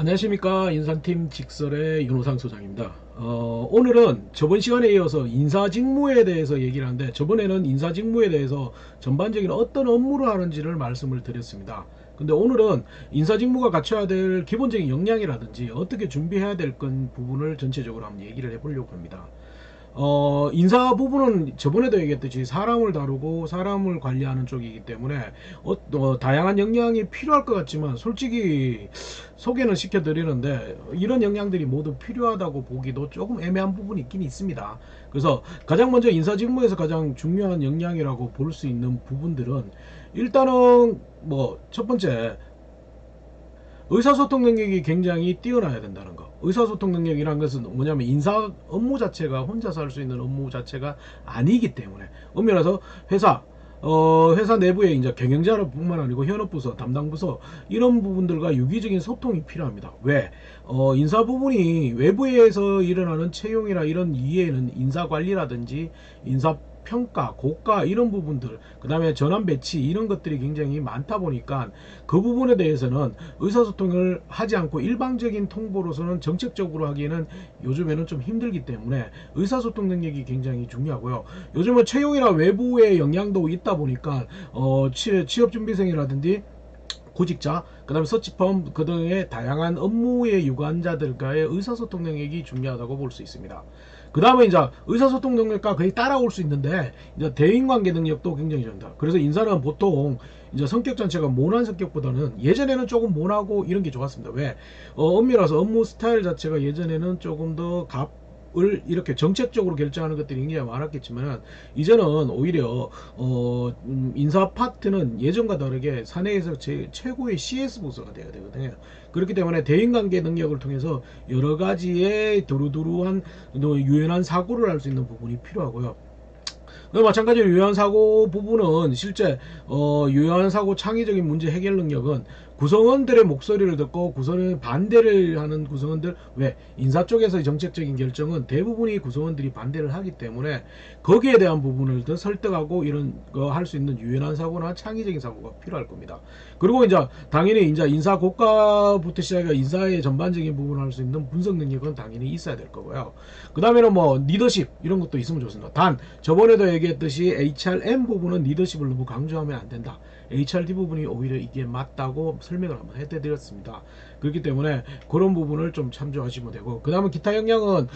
안녕하십니까. 인사팀 직설의 윤호상 소장입니다. 오늘은 저번 시간에 이어서 인사직무에 대해서 얘기를 하는데, 저번에는 인사직무에 대해서 전반적인 어떤 업무를 하는지를 말씀을 드렸습니다. 근데 오늘은 인사직무가 갖춰야 될 기본적인 역량이라든지 어떻게 준비해야 될 건 부분을 전체적으로 한번 얘기를 해보려고 합니다. 인사 부분은 저번에도 얘기했듯이 사람을 다루고 사람을 관리하는 쪽이기 때문에 다양한 역량이 필요할 것 같지만, 솔직히 소개는 시켜드리는데 이런 역량들이 모두 필요하다고 보기도 조금 애매한 부분이 있긴 있습니다. 그래서 가장 먼저 인사 직무에서 가장 중요한 역량이라고 볼 수 있는 부분들은, 일단은 뭐 첫 번째, 의사소통 능력이 굉장히 뛰어나야 된다는 거. 의사소통 능력이란 것은 뭐냐면, 인사 업무 자체가 혼자서 할 수 있는 업무 자체가 아니기 때문에, 엄밀히 서 회사 내부에 이제 경영자뿐만 아니고 현업부서, 담당부서 이런 부분들과 유기적인 소통이 필요합니다. 왜? 인사 부분이 외부에서 일어나는 채용이나 이런 이해는 인사관리라든지 인사 평가, 고가 이런 부분들, 그 다음에 전환 배치 이런 것들이 굉장히 많다 보니까 그 부분에 대해서는 의사소통을 하지 않고 일방적인 통보로서는 정책적으로 하기에는 요즘에는 좀 힘들기 때문에 의사소통 능력이 굉장히 중요하고요. 요즘은 채용이나 외부의 영향도 있다 보니까 취업준비생이라든지 구직자, 그 다음에 서치펌, 그 등의 다양한 업무의 유관자들과의 의사소통 능력이 중요하다고 볼 수 있습니다. 그 다음에 이제 의사소통 능력과 거의 따라올 수 있는데, 이제 대인관계 능력도 굉장히 중요합니다. 그래서 인사는 보통 이제 성격 자체가 모난 성격보다는, 예전에는 조금 모나고 이런 게 좋았습니다. 왜? 엄밀해서 업무 스타일 자체가 예전에는 조금 더 을 이렇게 정책적으로 결정하는 것들이 굉장히 많았겠지만, 이제는 오히려 인사 파트는 예전과 다르게 사내에서 최고의 CS 부서가 되어야 되거든요. 그렇기 때문에 대인관계 능력을 통해서 여러 가지의 두루두루한 유연한 사고를 할 수 있는 부분이 필요하고요. 마찬가지로 유연한 사고 부분은 실제 유연한 사고 창의적인 문제 해결 능력은 구성원들의 목소리를 듣고 구성원 반대를 하는 구성원들, 왜? 인사 쪽에서의 정책적인 결정은 대부분이 구성원들이 반대를 하기 때문에 거기에 대한 부분을 더 설득하고 이런 거 할 수 있는 유연한 사고나 창의적인 사고가 필요할 겁니다. 그리고 이제 당연히 이제 인사 고가부터 시작해 인사의 전반적인 부분을 할 수 있는 분석 능력은 당연히 있어야 될 거고요. 그 다음에는 뭐 리더십 이런 것도 있으면 좋습니다. 단 저번에도 얘기했듯이 HRM 부분은 리더십을 너무 강조하면 안 된다. HRD 부분이 오히려 이게 맞다고 설명을 한번 해드렸습니다. 그렇기 때문에 그런 부분을 좀 참조하시면 되고, 그 다음에 기타 역량은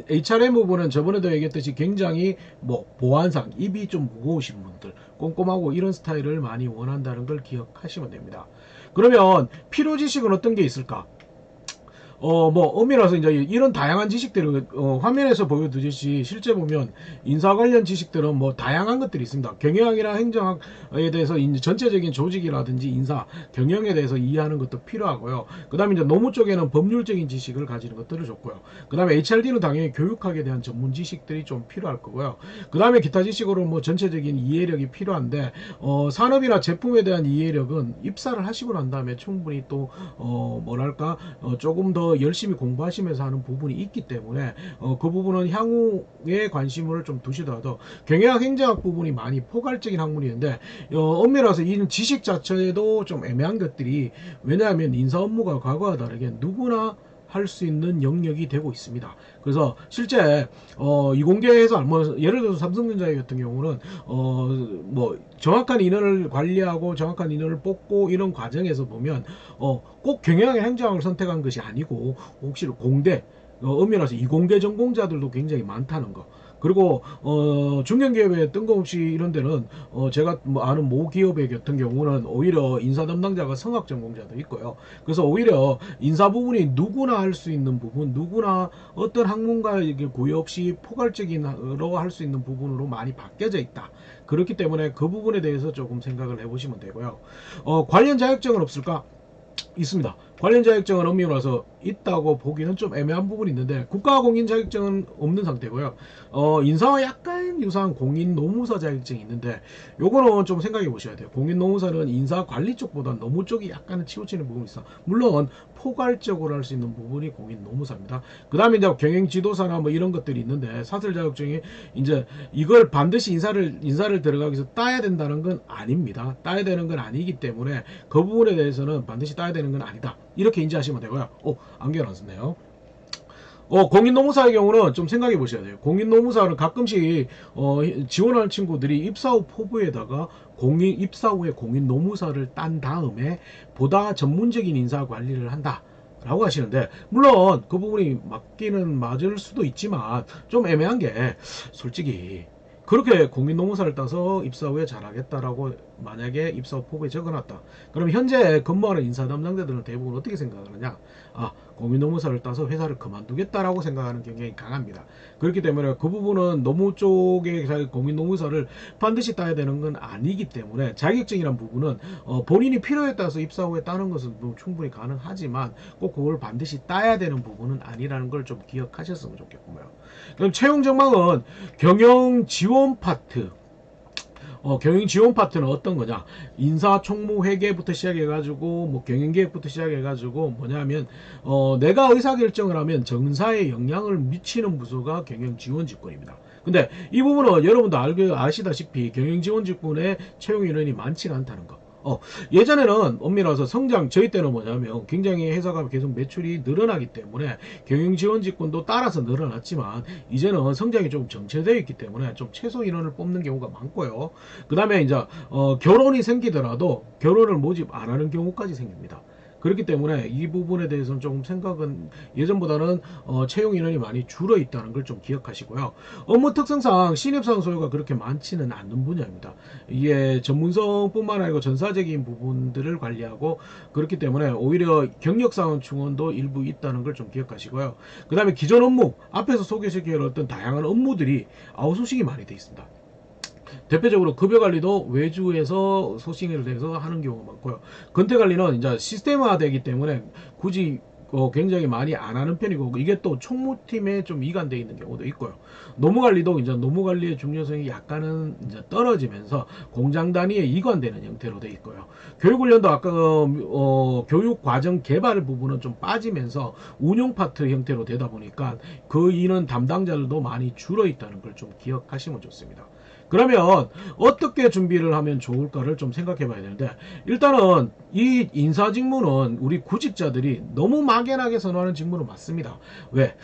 HRM 부분은 저번에도 얘기했듯이 굉장히 뭐 보안상 입이 좀 무거우신 분들, 꼼꼼하고 이런 스타일을 많이 원한다는 걸 기억하시면 됩니다. 그러면 필요 지식은 어떤 게 있을까? 뭐 엄밀해서 이제 이런 다양한 지식들을 화면에서 보여드렸듯이, 실제 보면 인사 관련 지식들은 뭐 다양한 것들이 있습니다. 경영이나 행정학에 대해서 이제 전체적인 조직이라든지 인사 경영에 대해서 이해하는 것도 필요하고요. 그 다음에 이제 노무 쪽에는 법률적인 지식을 가지는 것들을 좋고요. 그 다음에 HRD는 당연히 교육학에 대한 전문 지식들이 좀 필요할 거고요. 그 다음에 기타 지식으로 뭐 전체적인 이해력이 필요한데, 산업이나 제품에 대한 이해력은 입사를 하시고 난 다음에 충분히 또 뭐랄까 조금 더 열심히 공부하시면서 하는 부분이 있기 때문에 그 부분은 향후에 관심을 좀 두시더라도, 경영학 행정학 부분이 많이 포괄적인 학문이는데 엄밀해서 이 지식 자체도 좀 애매한 것들이, 왜냐하면 인사 업무가 과거와 다르게 누구나 할 수 있는 영역이 되고 있습니다. 그래서 실제 이공계에서 뭐 예를 들어서 삼성전자 같은 경우는 뭐 정확한 인원을 관리하고 정확한 인원을 뽑고 이런 과정에서 보면 꼭 경영의 행정학을 선택한 것이 아니고, 혹시 공대 엄밀해서 이공계 전공자들도 굉장히 많다는 거. 그리고 중견기업에 뜬금없이 이런 데는 제가 뭐 아는 모 기업의 같은 경우는 오히려 인사 담당자가 성악 전공자도 있고요. 그래서 오히려 인사 부분이 누구나 할 수 있는 부분, 누구나 어떤 학문가에게 구애 없이 포괄적인으로 할 수 있는 부분으로 많이 바뀌어져 있다. 그렇기 때문에 그 부분에 대해서 조금 생각을 해보시면 되고요. 관련 자격증은 없을까? 있습니다. 관련 자격증은 엄밀히 말해서 있다고 보기는 좀 애매한 부분이 있는데 국가 공인 자격증은 없는 상태고요. 인사와 약간 유사한 공인 노무사 자격증이 있는데 요거는 좀 생각해 보셔야 돼요. 공인 노무사는 인사 관리 쪽보다 노무 쪽이 약간은 치우치는 부분이 있어. 물론 포괄적으로 할 수 있는 부분이 공인 노무사입니다. 그 다음에 이제 경영 지도사나 뭐 이런 것들이 있는데 사설 자격증이 이제 이걸 반드시 인사를 들어가기 위해서 따야 된다는 건 아닙니다. 따야 되는 건 아니기 때문에 그 부분에 대해서는 반드시 따야 되는 건 아니다. 이렇게 인지하시면 되고요. 안경 안 썼네요. 공인노무사의 경우는 좀 생각해 보셔야 돼요. 공인노무사를 가끔씩 지원하는 친구들이 입사 후 포부에다가 입사 후에 공인노무사를 딴 다음에 보다 전문적인 인사 관리를 한다 라고 하시는데, 물론 그 부분이 맞기는 맞을 수도 있지만 좀 애매한 게, 솔직히 그렇게 공인노무사를 따서 입사 후에 잘하겠다라고 만약에 입사 후 포부에 적어놨다. 그럼 현재 근무하는 인사 담당자들은 대부분 어떻게 생각하느냐? 공인노무사를 따서 회사를 그만두겠다라고 생각하는 경향이 강합니다. 그렇기 때문에 그 부분은 노무 쪽에 공인노무사를 반드시 따야 되는 건 아니기 때문에, 자격증이란 부분은 본인이 필요에 따라서 입사 후에 따는 것은 충분히 가능하지만 꼭 그걸 반드시 따야 되는 부분은 아니라는 걸 좀 기억하셨으면 좋겠고요. 그럼 채용 전망은 경영 지원 파트. 경영 지원 파트는 어떤 거냐? 인사 총무 회계부터 시작해가지고 뭐 경영계획부터 시작해가지고 뭐냐면 내가 의사결정을 하면 정사에 영향을 미치는 부서가 경영 지원 직군입니다. 근데 이 부분은 여러분도 아시다시피 경영 지원 직군의 채용 인원이 많지가 않다는 거. 예전에는 엄밀히 와서 저희 때는 뭐냐면 굉장히 회사가 계속 매출이 늘어나기 때문에 경영지원 직군도 따라서 늘어났지만, 이제는 성장이 좀 정체되어 있기 때문에 좀 최소 인원을 뽑는 경우가 많고요. 그 다음에 이제 결혼이 생기더라도 결혼을 모집 안 하는 경우까지 생깁니다. 그렇기 때문에 이 부분에 대해서는 조금 생각은 예전보다는 채용 인원이 많이 줄어 있다는 걸 좀 기억하시고요. 업무 특성상 신입사원 소요가 그렇게 많지는 않는 분야입니다. 이게 전문성뿐만 아니고 전사적인 부분들을 관리하고, 그렇기 때문에 오히려 경력사원 충원도 일부 있다는 걸 좀 기억하시고요. 그 다음에 기존 업무, 앞에서 소개시킨 어떤 다양한 업무들이 아웃소싱이 많이 되어 있습니다. 대표적으로 급여관리도 외주에서 소싱을 해서 하는 경우가 많고요. 건태관리는 이제 시스템화되기 때문에 굳이 굉장히 많이 안 하는 편이고, 이게 또 총무팀에 좀 이관되어 있는 경우도 있고요. 노무관리도 이제 노무관리의 중요성이 약간은 이제 떨어지면서 공장 단위에 이관되는 형태로 되어 있고요. 교육훈련도 아까 교육과정 개발 부분은 좀 빠지면서 운영 파트 형태로 되다 보니까 그 인원 담당자들도 많이 줄어 있다는 걸 좀 기억하시면 좋습니다. 그러면 어떻게 준비를 하면 좋을까를 좀 생각해 봐야 되는데, 일단은 이 인사 직무는 우리 구직자들이 너무 막연하게 선호하는 직무는 맞습니다. 왜?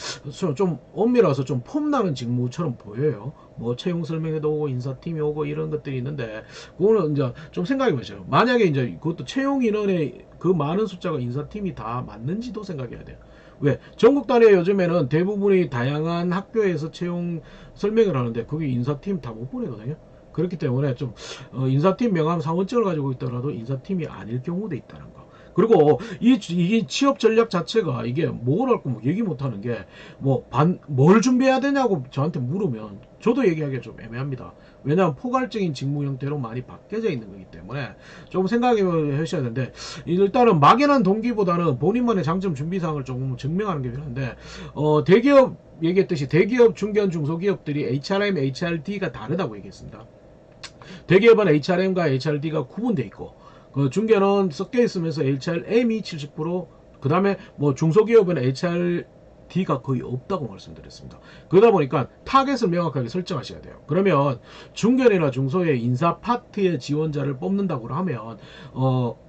좀 엄밀해서 좀 폼나는 직무처럼 보여요. 뭐 채용 설명회도 오고 인사팀이 오고 이런 것들이 있는데, 그거는 이제 좀 생각해 보세요. 만약에 이제 그것도 채용 인원의 그 많은 숫자가 인사팀이 다 맞는지도 생각해야 돼요. 왜? 전국 단위에 요즘에는 대부분이 다양한 학교에서 채용 설명을 하는데 그게 인사팀 다 못 보내거든요. 그렇기 때문에 좀 인사팀 명함 사원증을 가지고 있더라도 인사팀이 아닐 경우도 있다는 거. 그리고 이 취업 전략 자체가 이게 뭐랄까 뭐 얘기 못하는 게, 뭘 준비해야 되냐고 저한테 물으면 저도 얘기하기가 좀 애매합니다. 왜냐하면 포괄적인 직무 형태로 많이 바뀌어져 있는 거기 때문에 조금 생각해 하셔야 되는데, 일단은 막연한 동기보다는 본인만의 장점 준비사항을 조금 증명하는 게 필요한데, 대기업 얘기했듯이 대기업, 중견, 중소기업들이 HRM, HRD가 다르다고 얘기했습니다. 대기업은 HRM과 HRD가 구분되어 있고, 그 중견은 섞여 있으면서 HRM이 70%, 그 다음에 뭐 중소기업은 HRD가 거의 없다고 말씀드렸습니다. 그러다 보니까 타겟을 명확하게 설정하셔야 돼요. 그러면 중견이나 중소의 인사 파트의 지원자를 뽑는다고 하면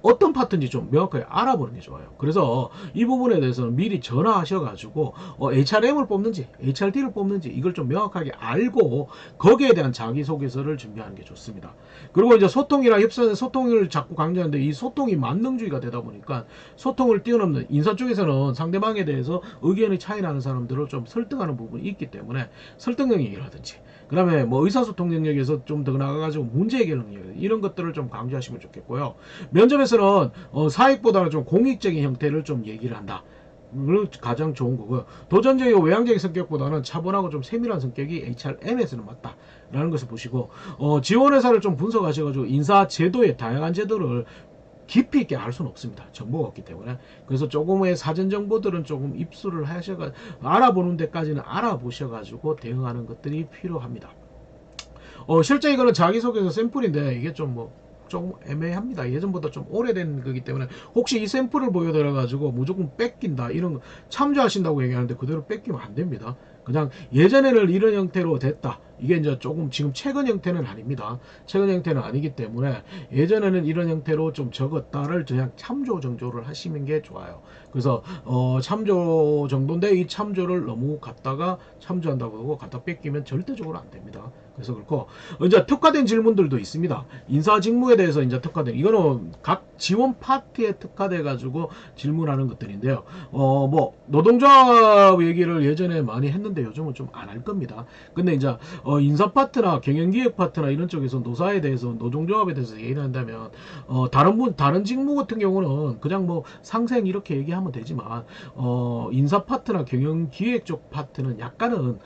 어떤 파트인지 좀 명확하게 알아보는 게 좋아요. 그래서 이 부분에 대해서는 미리 전화하셔가지고 HRM을 뽑는지 HRD를 뽑는지 이걸 좀 명확하게 알고 거기에 대한 자기소개서를 준비하는 게 좋습니다. 그리고 이제 소통이나 협상, 소통을 자꾸 강조하는데, 이 소통이 만능주의가 되다 보니까 소통을 뛰어넘는, 인사 쪽에서는 상대방에 대해서 의견이 차이 나는 사람들을 좀 설득하는 부분이 있기 때문에 설득 능력이라든지, 그 다음에 뭐 의사소통 능력에서 좀 더 나가가지고 문제 해결 능력, 이런 것들을 좀 강조하시면 좋겠고요. 면접에서는 사익보다는 좀 공익적인 형태를 좀 얘기를 한다. 가장 좋은 거고요. 도전적이고 외향적인 성격보다는 차분하고 좀 세밀한 성격이 HRM에서는 맞다라는 것을 보시고, 지원회사를 좀 분석하셔가지고 인사 제도의 다양한 제도를 깊이 있게 알 수는 없습니다. 정보가 없기 때문에. 그래서 조금의 사전 정보들은 조금 입수를 하셔가 알아보는 데까지는 알아보셔가지고 대응하는 것들이 필요합니다. 실제 이거는 자기소개서 샘플인데 이게 좀 애매합니다. 예전보다 좀 오래된 거기 때문에 혹시 이 샘플을 보여드려 가지고 무조건 뺏긴다 이런 거 참조하신다고 얘기하는데 그대로 뺏기면 안 됩니다. 그냥 예전에는 이런 형태로 됐다. 이게 이제 조금 지금 최근 형태는 아닙니다. 최근 형태는 아니기 때문에 예전에는 이런 형태로 좀 적었다를 그냥 참조 정도를 하시는 게 좋아요. 그래서 참조 정도인데 이 참조를 너무 갖다가 참조한다고 하고 갖다 뺏기면 절대적으로 안 됩니다. 그래서 그렇고 이제 특화된 질문들도 있습니다. 인사 직무에 대해서 이제 특화된 이거는 각 지원 파트에 특화돼 가지고 질문하는 것들인데요. 뭐 노동조합 얘기를 예전에 많이 했는데 요즘은 좀 안 할 겁니다. 근데 이제 인사 파트나 경영기획 파트나 이런 쪽에서 노사에 대해서 노동조합에 대해서 얘기를 한다면 다른 직무 같은 경우는 그냥 뭐 상생 이렇게 얘기하면 되지만 인사 파트나 경영기획 쪽 파트는 약간은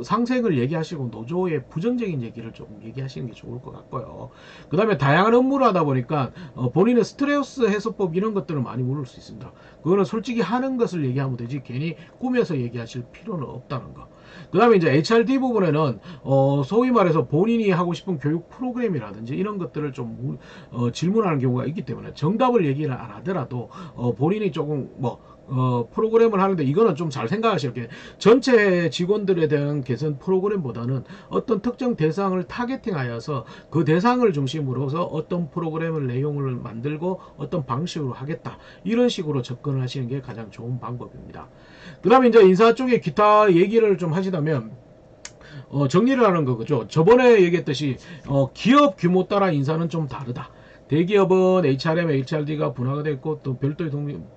상생을 얘기하시고 노조의 부정적인 얘기를 조금 얘기하시는 게 좋을 것 같고요. 그 다음에 다양한 업무를 하다 보니까 본인의 스트레스 해소법 이런 것들을 많이 모를 수 있습니다. 그거는 솔직히 하는 것을 얘기하면 되지 괜히 꾸며서 얘기하실 필요는 없다는 거. 그 다음에 이제 HRD 부분에는 소위 말해서 본인이 하고 싶은 교육 프로그램이라든지 이런 것들을 좀 질문하는 경우가 있기 때문에 정답을 얘기를 안 하더라도 본인이 조금 프로그램을 하는데 이거는 좀 잘 생각하실 게 전체 직원들에 대한 개선 프로그램보다는 어떤 특정 대상을 타겟팅하여서 그 대상을 중심으로서 어떤 프로그램을 내용을 만들고 어떤 방식으로 하겠다 이런 식으로 접근을 하시는 게 가장 좋은 방법입니다. 그 다음에 이제 인사 쪽에 기타 얘기를 좀 하시다면 정리를 하는 거죠. 저번에 얘기했듯이 기업 규모 따라 인사는 좀 다르다. 대기업은 HRM, HRD가 분화가 되어 있고 또 별도의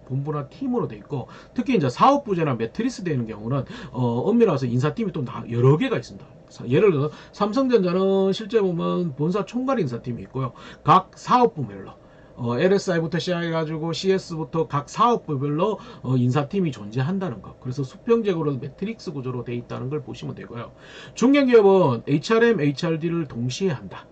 본부나 팀으로 되어 있고 특히 이제 사업부제나 매트리스 되는 경우는 엄밀해서 인사팀이 또 여러 개가 있습니다. 예를 들어 삼성전자는 실제 보면 본사 총괄 인사팀이 있고요. 각 사업부별로 LSI부터 시작해가지고 CS부터 각 사업부별로 인사팀이 존재한다는 것. 그래서 수평적으로 매트릭스 구조로 되어 있다는 걸 보시면 되고요. 중견기업은 HRM, HRD를 동시에 한다.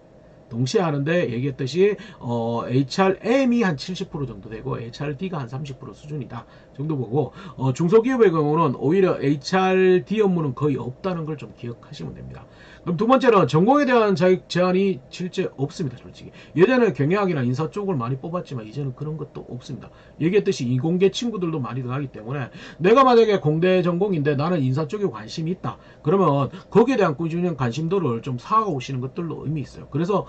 동시에 하는데 얘기했듯이 HRM이 한 70% 정도 되고 HRD가 한 30% 수준이다 정도 보고 중소기업의 경우는 오히려 HRD 업무는 거의 없다는 걸 좀 기억하시면 됩니다. 그럼 두 번째는 전공에 대한 자격 제한이 실제 없습니다. 솔직히 예전에는 경영학이나 인사 쪽을 많이 뽑았지만 이제는 그런 것도 없습니다. 얘기했듯이 이공계 친구들도 많이 들어가기 때문에 내가 만약에 공대 전공인데 나는 인사 쪽에 관심이 있다 그러면 거기에 대한 꾸준한 관심도를 좀 쌓아오시는 것들로 의미 있어요. 그래서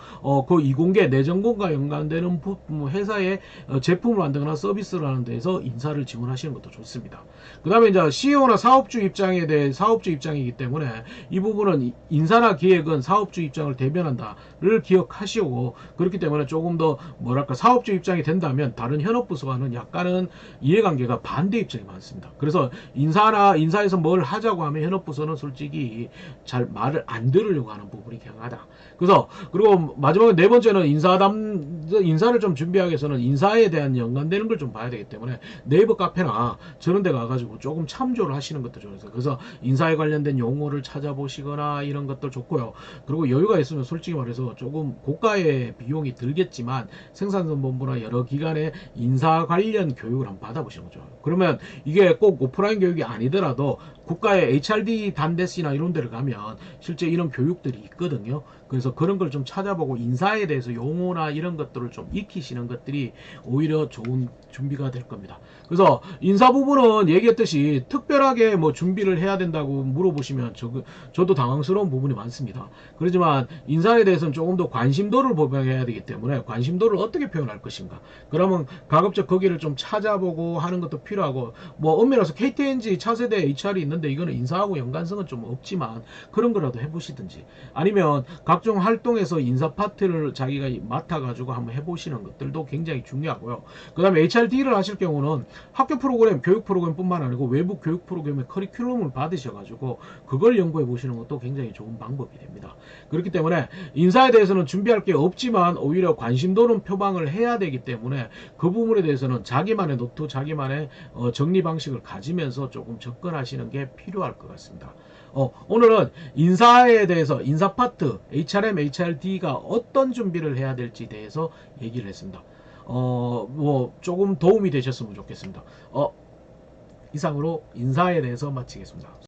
그 이공계 내전공과 연관되는 회사의 제품을 만들거나 서비스를 하는 데에서 인사를 지원하시는 것도 좋습니다. 그 다음에 이제 CEO나 사업주 입장에 대해 사업주 입장이기 때문에 이 부분은 인사나 기획은 사업주 입장을 대변한다를 기억하시고 그렇기 때문에 조금 더 뭐랄까 사업주 입장이 된다면 다른 현업부서와는 약간은 이해관계가 반대 입장이 많습니다. 그래서 인사에서 뭘 하자고 하면 현업부서는 솔직히 잘 말을 안 들으려고 하는 부분이 강하다. 그래서 그리고 마지막에 네 번째는 인사를 좀 준비하기 위해서는 인사에 대한 연관되는 걸 좀 봐야 되기 때문에 네이버 카페나 저런 데 가가지고 조금 참조를 하시는 것도 좋아요. 그래서 인사에 관련된 용어를 찾아보시거나 이런 것도 좋고요. 그리고 여유가 있으면 솔직히 말해서 조금 고가의 비용이 들겠지만 생산성본부나 여러 기관의 인사 관련 교육을 한번 받아보시는 거죠. 그러면 이게 꼭 오프라인 교육이 아니더라도 국가의 HRD 단대시나 이런 데를 가면 실제 이런 교육들이 있거든요. 그래서 그런 걸 좀 찾아보고 인사에 대해서 용어나 이런 것들을 좀 익히시는 것들이 오히려 좋은 준비가 될 겁니다. 그래서 인사 부분은 얘기했듯이 특별하게 뭐 준비를 해야 된다고 물어보시면 저도 당황스러운 부분이 많습니다. 그렇지만 인사에 대해서는 조금 더 관심도를 보강해야 되기 때문에 관심도를 어떻게 표현할 것인가. 그러면 가급적 거기를 좀 찾아보고 하는 것도 필요하고 뭐 엄밀해서 KTNG 차세대 HR이 있는데 이거는 인사하고 연관성은 좀 없지만 그런 거라도 해보시든지 아니면 각종 활동에서 인사 파트를 자기가 맡아가지고 한번 해보시는 것들도 굉장히 중요하고요. 그 다음에 HRD를 하실 경우는 학교 프로그램, 교육 프로그램 뿐만 아니고 외부 교육 프로그램의 커리큘럼을 받으셔가지고 그걸 연구해 보시는 것도 굉장히 좋은 방법이 됩니다. 그렇기 때문에 인사에 대해서는 준비할 게 없지만 오히려 관심도는 표방을 해야 되기 때문에 그 부분에 대해서는 자기만의 노트, 자기만의 정리 방식을 가지면서 조금 접근하시는 게 필요할 것 같습니다. 오늘은 인사에 대해서 인사 파트 HRM, HRD가 어떤 준비를 해야 될지 대해서 얘기를 했습니다. 뭐 조금 도움이 되셨으면 좋겠습니다. 이상으로 인사에 대해서 마치겠습니다.